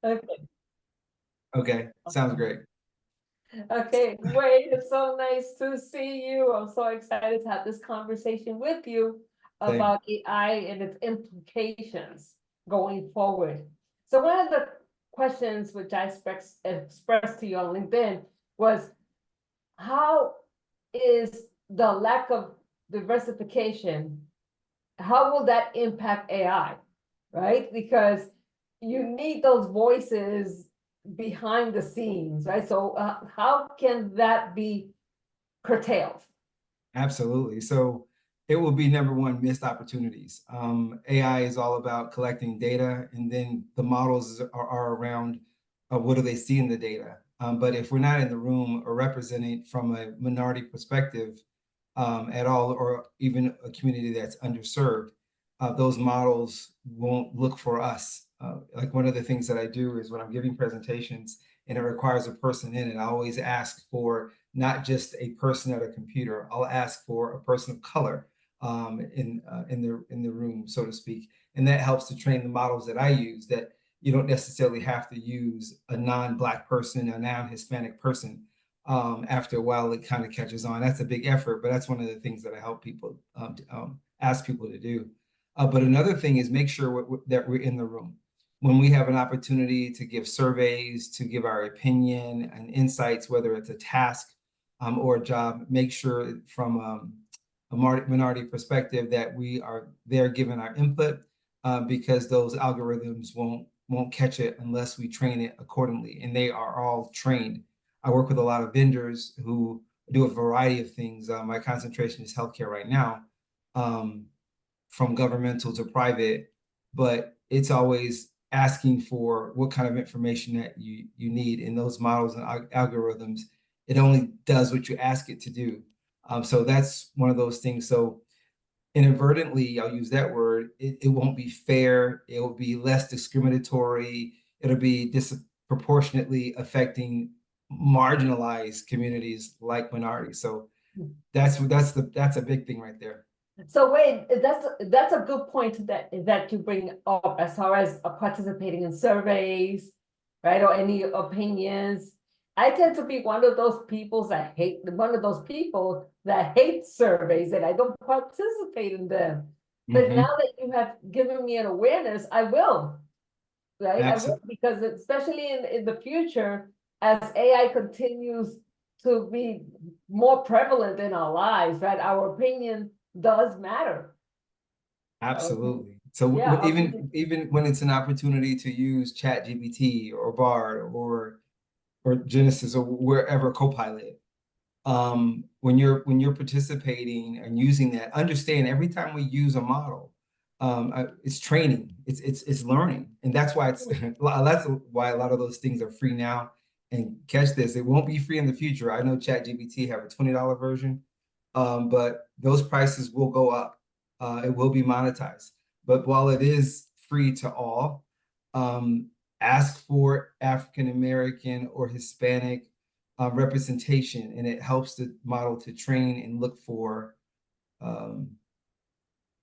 Okay. Okay, sounds great. Okay. Wade, it's so nice to see you. I'm so excited to have this conversation with you Same. about AI and its implications going forward. So one of the questions which I expressed to you on LinkedIn was, how is the lack of diversification, how will that impact AI, right? Because you need those voices behind the scenes, right? So how can that be curtailed? Absolutely. So it will be number one, missed opportunities. AI is all about collecting data, and then the models are around what do they see in the data. But if we're not in the room or representing from a minority perspective at all, or even a community that's underserved, those models won't look for us. Like one of the things that I do is when I'm giving presentations and it requires a person in it, I always ask for not just a person at a computer. I'll ask for a person of color in the room, so to speak, and that helps to train the models that I use. That you don't necessarily have to use a non-Black person, a non-Hispanic person. After a while, it kind of catches on. That's a big effort, but that's one of the things that I help people ask people to do. But another thing is make sure that we're in the room when we have an opportunity to give surveys, to give our opinion and insights, whether it's a task or a job. Make sure from a minority perspective that we are there giving our input, because those algorithms won't catch it unless we train it accordingly, and they are all trained. I work with a lot of vendors who do a variety of things. My concentration is healthcare right now, um, from governmental to private, but it's always asking for what kind of information that you need in those models and algorithms. It only does what you ask it to do. So that's one of those things. So inadvertently, I'll use that word, it won't be fair. It will be less discriminatory. It'll be disproportionately affecting marginalized communities like minorities. So that's a big thing right there. So wait, that's a good point that you bring up as far as participating in surveys, right? Or any opinions. I tend to be one of those people that hate surveys, and I don't participate in them. But now Mm-hmm. that you have given me an awareness, I will, right? I will, Absolutely. because especially in the future, as AI continues to be more prevalent in our lives, right? Our opinion does matter. Okay. Absolutely. So Yeah, even when it's an opportunity to use Chat GPT or Bard or Genesis or wherever Copilot, when you're participating and using that, understand every time we use a model, it's training, it's learning, and that's why it's that's why a lot of those things are free now. And catch this, it won't be free in the future. I know Chat GPT have a $20 version, but those prices will go up. It will be monetized. But while it is free to all, um, ask for African American or Hispanic representation, and it helps the model to train and look for um,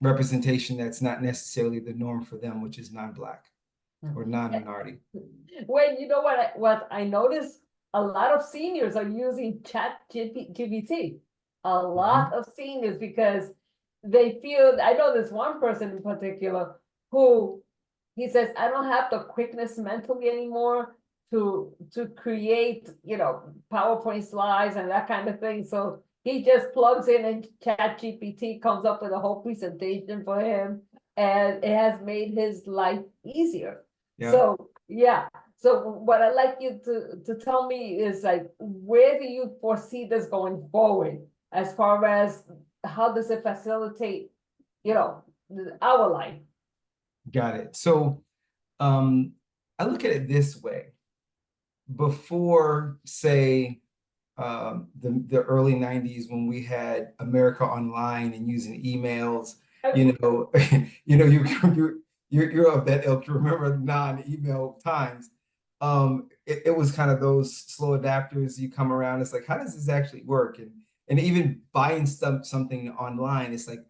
representation that's not necessarily the norm for them, which is non-Black or non-minority. Well, you know what I noticed? A lot of seniors are using Chat GPT. A lot Mhm. of seniors, because they feel, I know this one person in particular who, he says, I don't have the quickness mentally anymore to create, PowerPoint slides and that kind of thing. So he just plugs in and Chat GPT comes up with a whole presentation for him, and it has made his life easier. Yeah, So yeah. So what I'd like you to tell me is, like, where do you foresee this going forward, as far as how does it facilitate, you know, our life? got it. So um, I look at it this way. Before, say, the early 90s, when we had America Online and using emails, you know, you're of that ilk. You remember non-email times. It was kind of those slow adapters. You come around, it's like, how does this actually work? And even buying something online, it's like,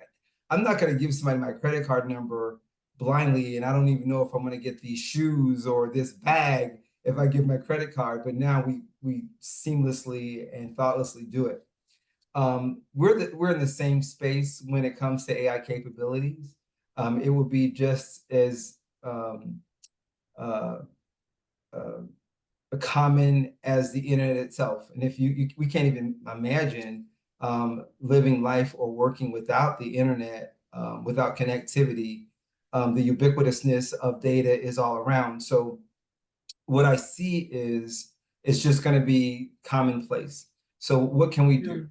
I'm not going to give somebody my credit card number blindly, and I don't even know if I'm going to get these shoes or this bag if I give my credit card. But now we seamlessly and thoughtlessly do it. We're in the same space when it comes to AI capabilities. It will be just as uh, uh, common as the internet itself. And if we can't even imagine living life or working without the internet, without connectivity. The ubiquitousness of data is all around. So what I see is it's just going to be commonplace. So what can we do?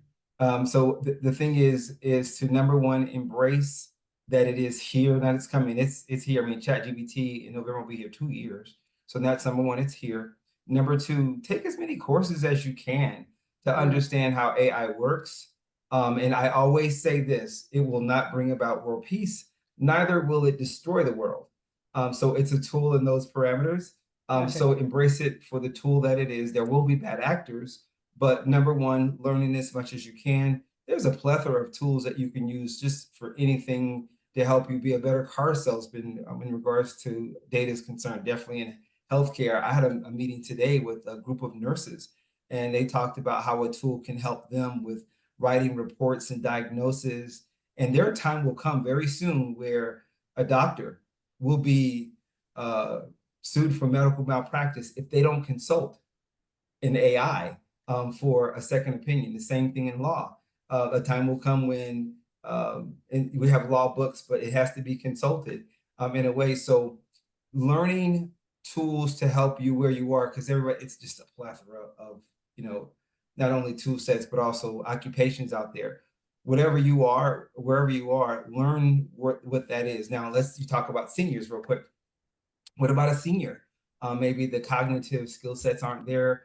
So the thing is to number one, embrace that it is here, that it's coming. It's here. I mean, ChatGPT in November will be here 2 years. So that's number one, it's here. Number two, take as many courses as you can to understand how AI works. And I always say this, it will not bring about world peace, neither will it destroy the world. So it's a tool in those parameters. So embrace it for the tool that it is. There will be bad actors, but number one, learning as much as you can. There's a plethora of tools that you can use just for anything to help you be a better car salesman in regards to data is concerned. Definitely in healthcare. I had a meeting today with a group of nurses, and they talked about how a tool can help them with writing reports and diagnoses. And their time will come very soon where a doctor will be sued for medical malpractice if they don't consult an AI for a second opinion. The same thing in law. A time will come when and we have law books, but it has to be consulted in a way. So learning tools to help you where you are, because everybody, it's just a plethora of, not only tool sets, but also occupations out there. Whatever you are, wherever you are, learn what that is. Now, you talk about seniors real quick. What about a senior? Maybe the cognitive skill sets aren't there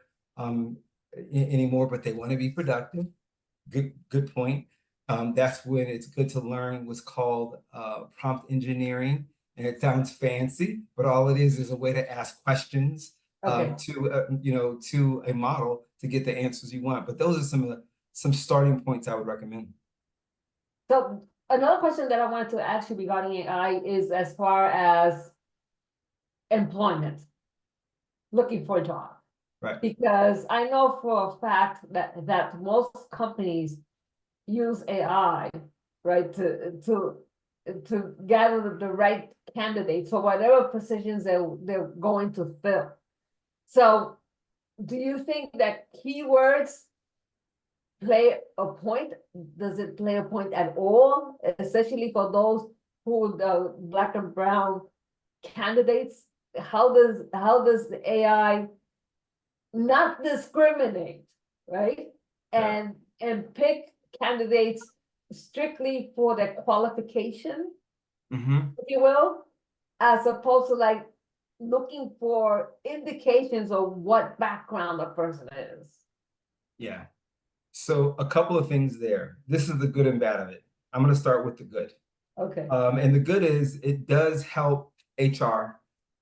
anymore, but they want to be productive. Good point. That's when it's good to learn what's called prompt engineering. And it sounds fancy, but all it is a way to ask questions to a model to get the answers you want. But those are some starting points I would recommend. So another question that I wanted to ask you regarding AI is as far as employment, looking for a job. Right. Because I know for a fact that most companies use AI, right, to gather the right candidates for whatever positions they're going to fill. So do you think that keywords play a point? Does it play a point at all, especially for those who the Black and brown candidates? How does the AI not discriminate, right? And pick candidates strictly for their qualification, if you will, as opposed to like looking for indications of what background a person is. Yeah. So a couple of things there. This is the good and bad of it. I'm going to start with the good. Okay. And the good is it does help HR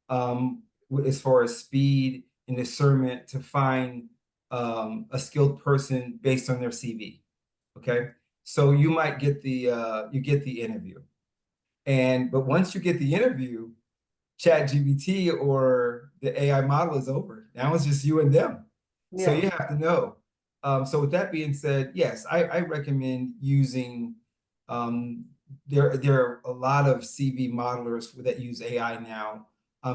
as far as speed and discernment to find a skilled person based on their CV. Okay. So you might get the interview. But once you get the interview, ChatGPT or the AI model is over. Now it's just you and them. Yeah. So you have to know. So with that being said, yes, I recommend using, there are a lot of CV modelers that use AI now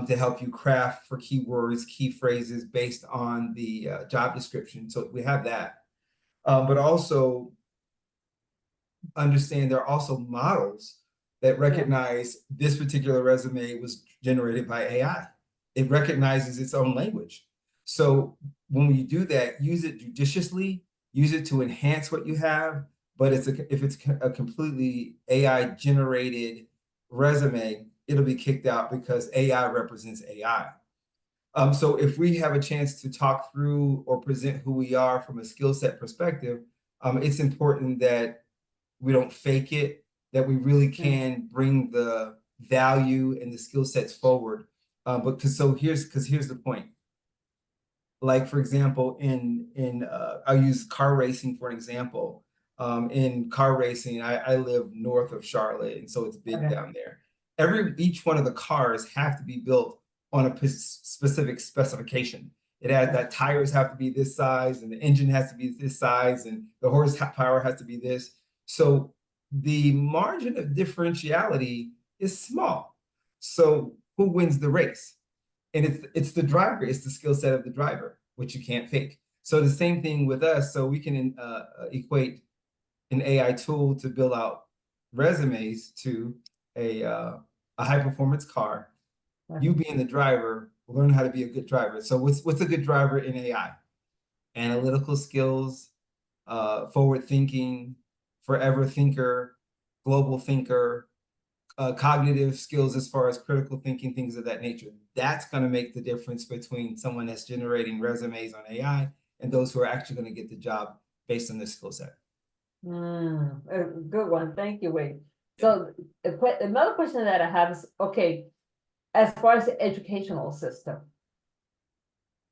to help you craft for keywords, key phrases based on the job description. So we have that. But also understand there are also models that recognize this particular resume was generated by AI. It recognizes its own language. So when we do that, use it judiciously, use it to enhance what you have. But if it's a completely AI generated resume, it'll be kicked out because AI represents AI. So if we have a chance to talk through or present who we are from a skill set perspective, it's important that we don't fake it, that we really can bring the value and the skill sets forward. Here's the point. Like, for example, I'll use car racing for an example. In car racing, I live north of Charlotte, and so it's big down there. each one of the cars have to be built on a specific specification. It has that tires have to be this size, and the engine has to be this size, and the horsepower has to be this. So the margin of differentiality is small. So who wins the race? And it's the driver, it's the skill set of the driver, which you can't fake. So the same thing with us. So we can equate an AI tool to build out resumes to a high performance car. You being the driver, learn how to be a good driver. So what's a good driver in AI? Analytical skills, forward thinking, forever thinker, global thinker, cognitive skills as far as critical thinking, things of that nature. That's going to make the difference between someone that's generating resumes on AI and those who are actually going to get the job based on their skill set. A good one. Thank you, Wade. So another question that I have is, okay, as far as the educational system,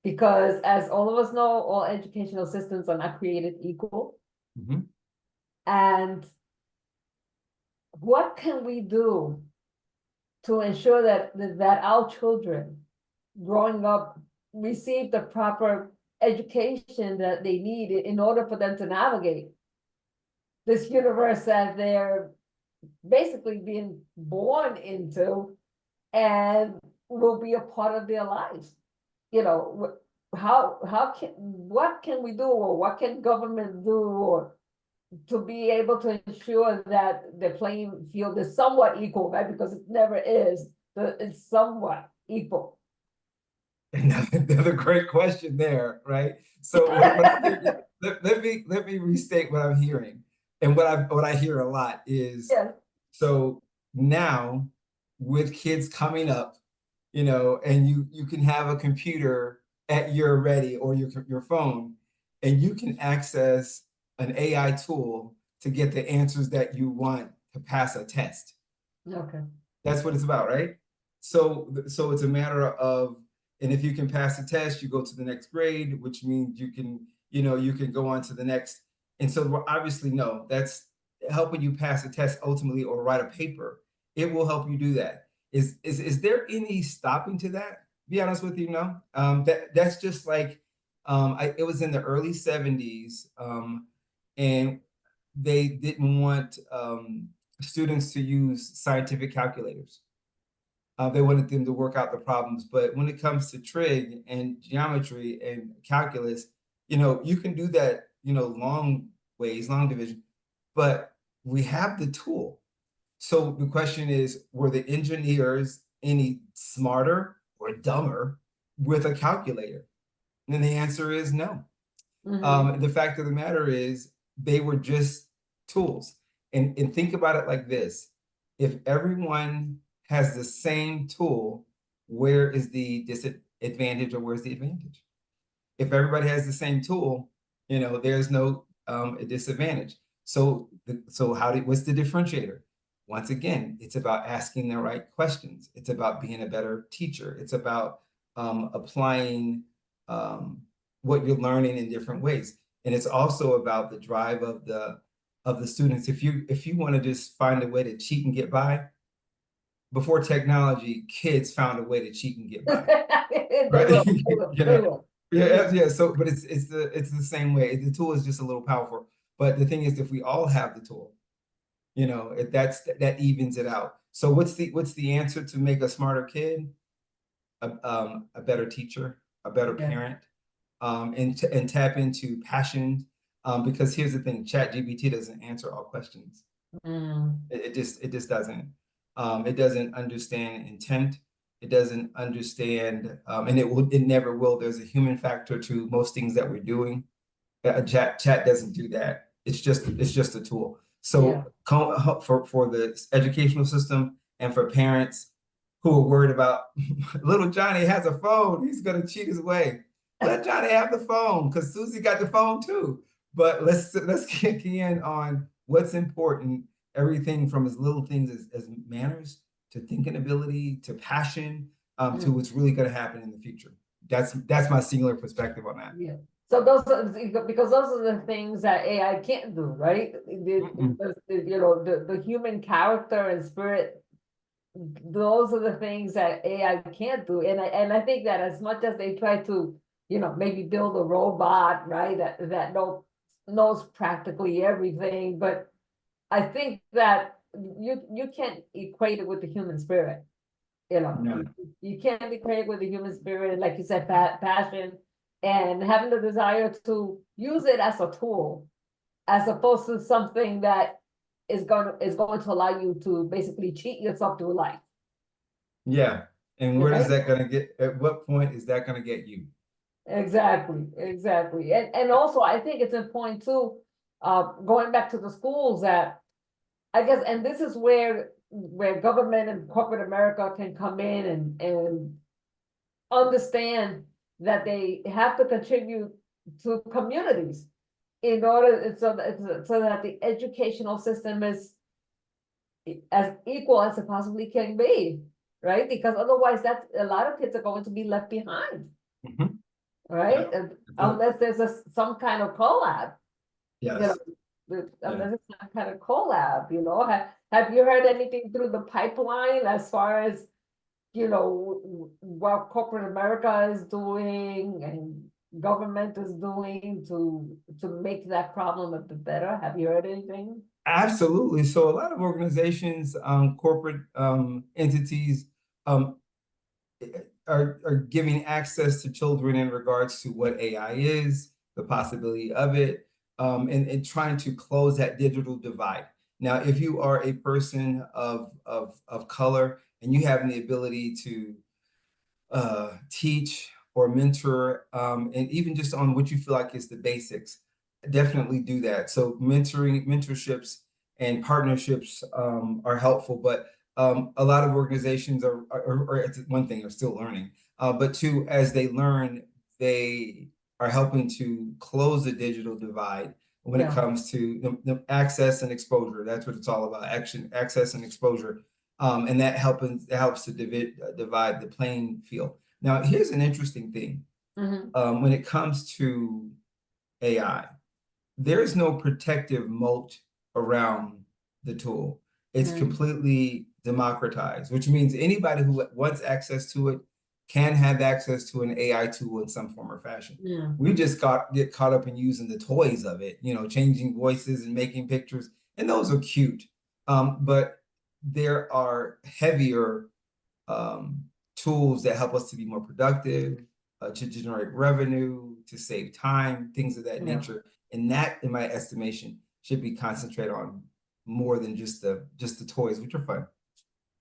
because as all of us know, all educational systems are not created equal. Mm-hmm. And what can we do to ensure that our children growing up receive the proper education that they need in order for them to navigate this universe that they're basically being born into and will be a part of their lives? You know, what can we do, or what can government do, or to be able to ensure that the playing field is somewhat equal, right? Because it never is, but it's somewhat equal. Another great question there, right? So let me restate what I'm hearing, and what I hear a lot is, Yeah. So now with kids coming up, and you can have a computer at your ready, or your phone, and you can access an AI tool to get the answers that you want to pass a test. Okay. That's what it's about, right? So it's a matter of, and if you can pass the test, you go to the next grade, which means you can go on to the next. And so obviously, no, that's helping you pass a test ultimately, or write a paper. It will help you do that. Is there any stopping to that? Be honest with you, no. That's just like, it was in the early 70s, and they didn't want students to use scientific calculators. They wanted them to work out the problems. But when it comes to trig and geometry and calculus, you can do that, long ways, long division, but we have the tool. So the question is, were the engineers any smarter or dumber with a calculator? And the answer is no. The fact of the matter is, they were just tools. And think about it like this: if everyone has the same tool, where is the disadvantage, or where's the advantage? If everybody has the same tool, there's no disadvantage. So what's the differentiator? Once again, it's about asking the right questions. It's about being a better teacher. It's about applying what you're learning in different ways. And it's also about the drive of the students. If you want to just find a way to cheat and get by, before technology, kids found a way to cheat and get by. Right? Yeah. So, but it's the same way. The tool is just a little powerful. But the thing is, if we all have the tool, that evens it out. So what's the answer to make a smarter kid? A better teacher, a better parent, and tap into passion. Because here's the thing: ChatGPT doesn't answer all questions. It just doesn't. It doesn't understand intent. It doesn't understand, and it never will. There's a human factor to most things that we're doing. Chat doesn't do that. It's just a tool. So for the educational system, and for parents who are worried about little Johnny has a phone, he's gonna cheat his way. Let Johnny have the phone, because Susie got the phone too. But let's kick in on what's important. Everything from as little things as manners, to thinking ability, to passion, to what's really going to happen in the future. That's my singular perspective on that. Yeah. So because those are the things that AI can't do, right? The human character and spirit those are the things that AI can't do. And I think that as much as they try to, maybe build a robot, right, that knows practically everything, but I think that you can't equate it with the human spirit. No. You can't equate it with the human spirit, like you said, passion and having the desire to use it as a tool, as opposed to something that is going to allow you to basically cheat yourself through life. Yeah. And where is Right? that going to get, at what point is that going to get you? Exactly, exactly. And also I think it's important too, going back to the schools, that I guess, and this is where government and corporate America can come in and understand that they have to contribute to communities in order so that the educational system is as equal as it possibly can be, right? Because otherwise, that's a lot of kids are going to be left behind, Mhm. right? Yeah. Unless there's some kind of collab, Yes. Yeah. unless it's some kind of collab. Have you heard anything through the pipeline as far as, what corporate America is doing and government is doing to make that problem a bit better? Have you heard anything? Absolutely. So a lot of organizations, corporate entities, um, are giving access to children in regards to what AI is, the possibility of it, and trying to close that digital divide. Now, if you are a person of color and you have the ability to teach or mentor, and even just on what you feel like is the basics, definitely do that. So mentorships and partnerships are helpful, but a lot of organizations or it's one thing, are still learning, but two, as they learn, they are helping to close the digital divide when it Yeah. comes to the access and exposure. That's what it's all about: access and exposure. And that helps to divide the playing field. Now, here's an interesting thing. Mhm. When it comes to AI, there's no protective moat around the tool. It's Mhm. completely democratized, which means anybody who wants access to it can have access to an AI tool in some form or fashion. Yeah. We just get caught up in using the toys of it, changing voices and making pictures, and those are cute. But there are heavier um, tools that help us to be more productive, to generate revenue, to save time, things of that Yeah. nature. And that, in my estimation, should be concentrated on more than just the toys, which are fun.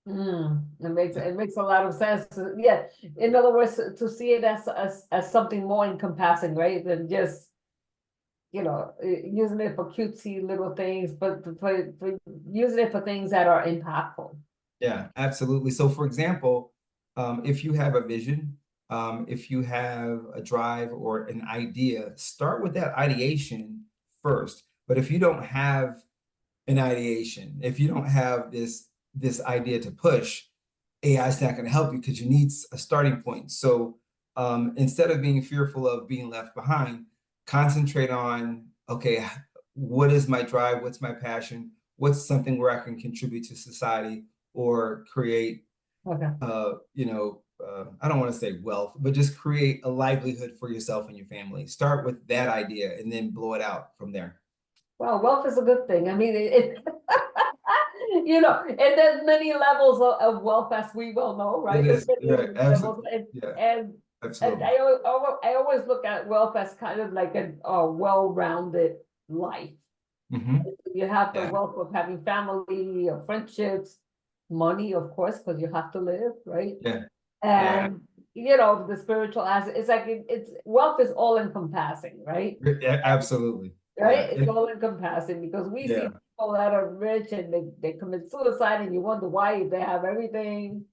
It makes a lot of sense. Yeah, in other words, to see it as something more encompassing, right? Than just, using it for cutesy little things, but for using it for things that are impactful. Yeah, absolutely. So, for example, if you have a vision, if you have a drive or an idea, start with that ideation first. But if you don't have an ideation, if you don't have this idea to push, AI is not going to help you because you need a starting point. So instead of being fearful of being left behind, concentrate on, okay, what is my drive? What's my passion? What's something where I can contribute to society or create, Okay. I don't want to say wealth, but just create a livelihood for yourself and your family. Start with that idea and then blow it out from there. Well, wealth is a good thing. I mean, and there's many levels of wealth, as we well know, right? It There's is, many right, levels, absolutely. Yeah, and absolutely. I always look at wealth as kind of like a well-rounded life. Hmm. You have the Yeah, wealth of having family, or friendships, money, of course, because you have to live, right? yeah, yeah, And the spiritual aspect. It's like it's wealth is all encompassing, right? yeah, absolutely. Right? Yeah, It's all encompassing because we see yeah. people that are rich and they commit suicide, and you wonder why they have everything.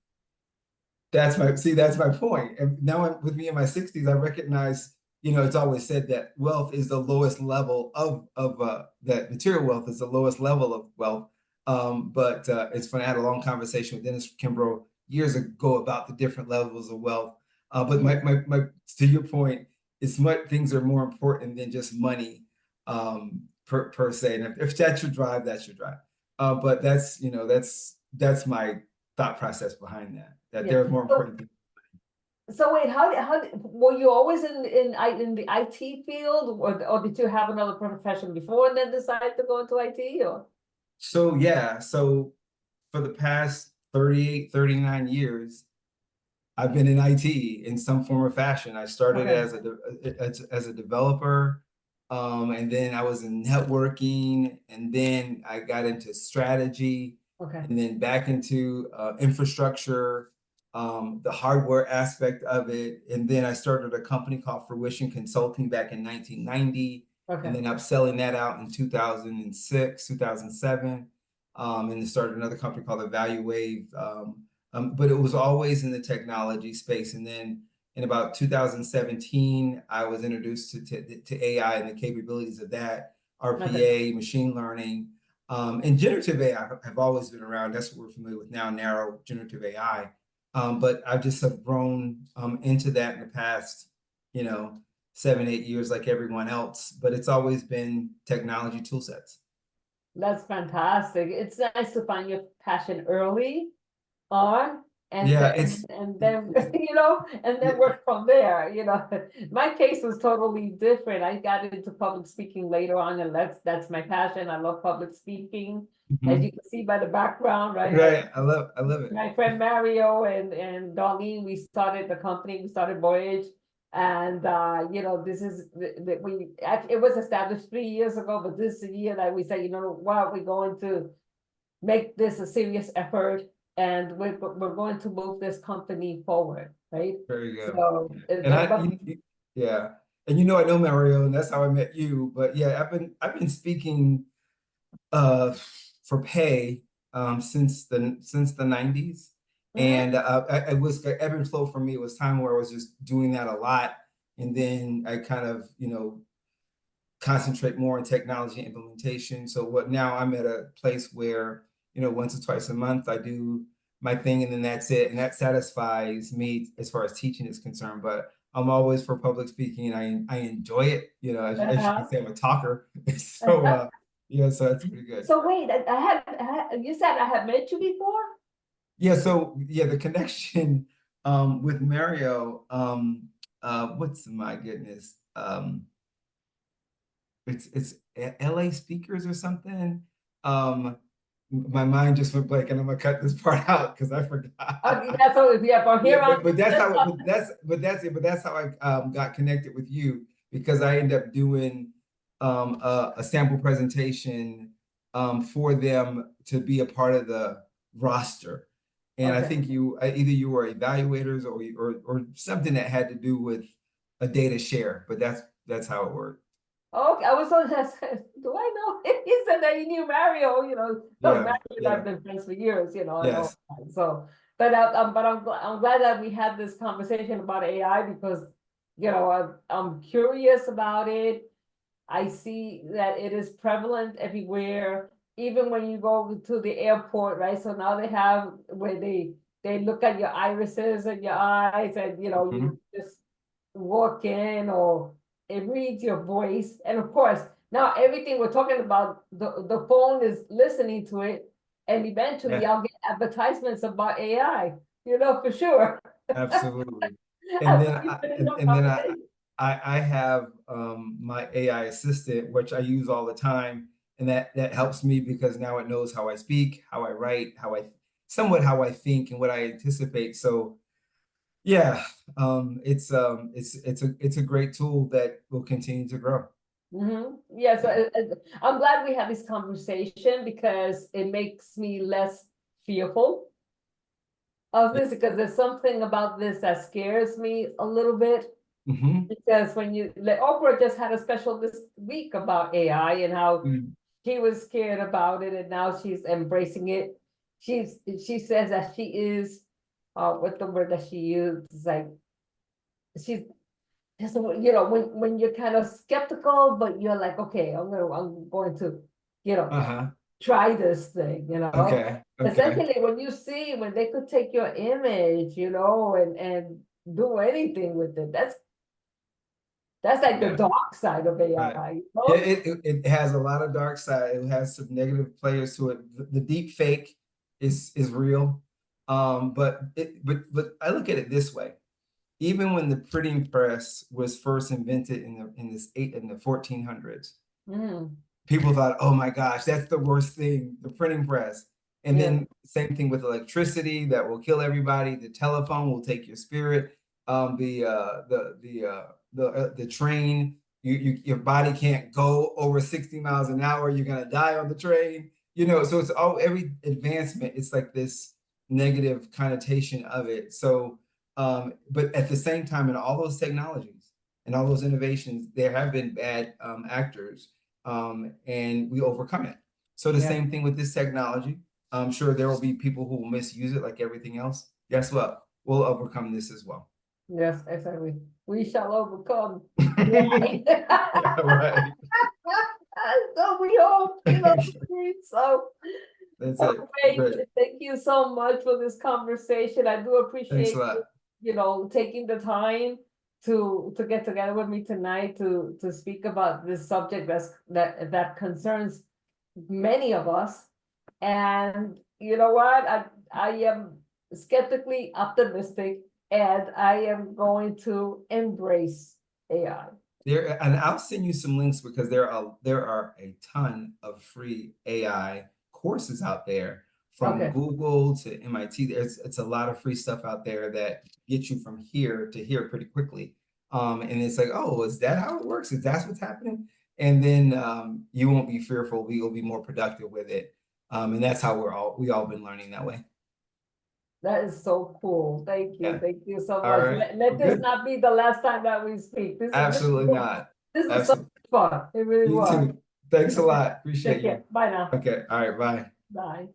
That's my point. And now with me in my 60s, I recognize, it's always said that wealth is the lowest level of that material wealth is the lowest level of wealth. But it's funny, I had a long conversation with Dennis Kimbrough years ago about the different levels of wealth. But Yeah. my to your point, it's much things are more important than just money, per se. And if that's your drive, that's your drive. But that's my thought process behind that. That Yeah. there's more important things. So wait, how were you always in the IT field, or did you have another profession before and then decide to go into IT, or? So yeah, so for the past 38, 39 years, I've been in IT in some form or fashion. I started Okay. as a developer, and then I was in networking, and then I got into strategy, Okay. and then back into infrastructure, the hardware aspect of it, and then I started a company called Fruition Consulting back in 1990, Okay. and then upselling that out in 2006, 2007, and then started another company called Evaluate. But it was always in the technology space. And then in about 2017, I was introduced to AI and the capabilities of that, RPA, machine learning, and generative AI have always been around. That's what we're familiar with now, narrow generative AI. But I just have grown into that in the past, 7, 8 years like everyone else. But it's always been technology tool sets. That's fantastic. It's nice to find your passion early on, and Yeah, and then and then work from there. My case was totally different. I got into public speaking later on, and that's my passion. I love public speaking, as you can see by the background, right? Right. I love it. My friend Mario and Darlene, we started the company. We started Voyage, and this is it was established 3 years ago, but this year that we say, what, we're going to make this a serious effort, and we're going to move this company forward, right? Very good. So, yeah, and I know Mario, and that's how I met you. But yeah, I've been speaking for pay since the 90s, and I was ebb and flow for me. It was time where I was just doing that a lot, and then I kind of concentrate more on technology implementation. So now I'm at a place where once or twice a month I do my thing, and then that's it, and that satisfies me as far as teaching is concerned. But I'm always for public speaking, and I enjoy it. As you can say, I'm a talker. So yeah, so that's pretty good. So wait, you said I had met you before? Yeah, so yeah, the connection with Mario, what's my goodness, it's LA speakers or something. My mind just went blank, and I'm gonna cut this part out because I forgot. That's all. Yeah, from here on. But that's how I got connected with you, because I ended up doing a sample presentation for them to be a part of the roster. And I think either you were evaluators or something that had to do with a data share, but that's how it worked. Okay, I was on that. Do I know? He said that he knew Mario, Mario and I've been friends for years, Yes. So, but I'm glad that we had this conversation about AI, because, I'm curious about it. I see that it is prevalent everywhere, even when you go to the airport, right? So now they have where they look at your irises and your eyes, and you just walk in, or it reads your voice. And of course, now everything we're talking about, the phone is listening to it, and eventually I'll get advertisements about AI, for sure. Absolutely. And then I have my AI assistant, which I use all the time, and that helps me because now it knows how I speak, how I write, how I think, and what I anticipate. So yeah, it's a great tool that will continue to grow. Yeah, so I'm glad we had this conversation, because it makes me less fearful of this, because there's something about this that scares me a little bit. Because when Oprah just had a special this week about AI, and how she was scared about it, and now she's embracing it. She says that she is, what the word that she used is, like, she's just, when you're kind of skeptical, but you're like, okay, I'm going to, try this thing, Okay. Essentially, when they could take your image, and do anything with it, that's like the dark side of AI. Right. Yeah, it has a lot of dark side. It has some negative players to it. The deep fake is real. But I look at it this way. Even when the printing press was first invented in the 1400s, Mm, people thought, oh my gosh, that's the worst thing, the printing press. And yeah, then same thing with electricity that will kill everybody. The telephone will take your spirit. The train, your body can't go over 60 miles an hour. You're gonna die on the train. So it's all every advancement. It's like this negative connotation of it. So, but at the same time, in all those technologies and all those innovations, there have been bad actors, and we overcome it. So the yeah, same thing with this technology. I'm sure there will be people who will misuse it like everything else. Guess what? We'll overcome this as well. yes, exactly. We shall overcome. Yeah, right. So we hope, so. That's it. Great. Great. Thank you so much for this conversation. I do Thanks appreciate a lot. taking the time to get together with me tonight to speak about this subject that concerns many of us. And you know what? I am skeptically optimistic, and I am going to embrace AI. And I'll send you some links because there are a ton of free AI courses out there from Okay. Google to MIT. It's a lot of free stuff out there that gets you from here to here pretty quickly. And it's like, oh, is that how it works? Is that what's happening? And then you won't be fearful. We will be more productive with it. And that's how we all been learning that way. That is so cool. Thank you. Yeah. Thank you so All much. right. Let Well, this good. not be the last time that we speak. Absolutely not. This was so Absolutely. much fun. It really You was. too. Thanks a lot. Take Appreciate you. care. Bye now. Okay. All right. Bye. Bye.